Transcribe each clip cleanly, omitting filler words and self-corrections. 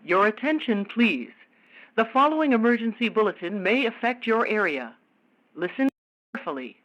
Your attention, please. The following emergency bulletin may affect your area. Listen carefully.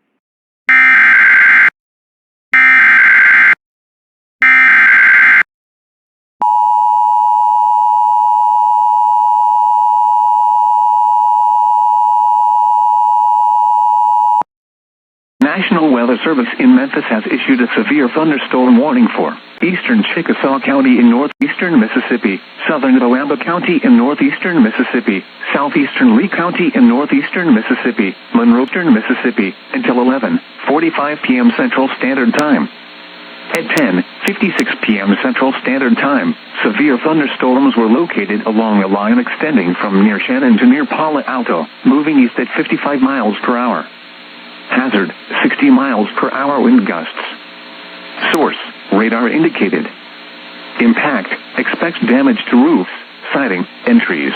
National Weather Service in Memphis has issued a severe thunderstorm warning for eastern Chickasaw County in northeastern Mississippi, southern Itawamba County in northeastern Mississippi, southeastern Lee County in northeastern Mississippi, Monroe-eastern Mississippi, until 11:45 p.m. Central Standard Time. At 10:56 p.m. Central Standard Time, severe thunderstorms were located along a line extending from near Shannon to near Palo Alto, moving east at 55 miles per hour. Hazard, 60 miles per hour wind gusts. Source, radar indicated. Impact, expects damage to roofs, siding, and trees.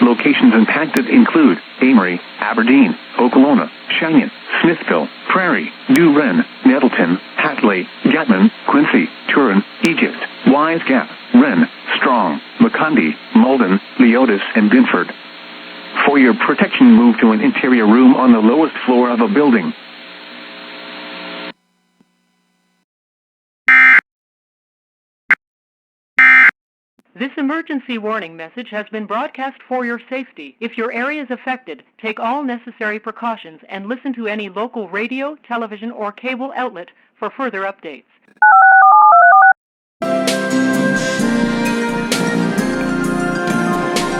Locations impacted include Amory, Aberdeen, Okolona, Cheyenne, Smithville, Prairie, New Wren, Nettleton, Hatley, Gatman, Quincy, Turin, Egypt, Wise Gap, Wren, Strong, Macondi, Malden, Leotis, and Binford. For your protection, move to an interior room on the lowest floor of a building. This emergency warning message has been broadcast for your safety. If your area is affected, take all necessary precautions and listen to any local radio, television, or cable outlet for further updates.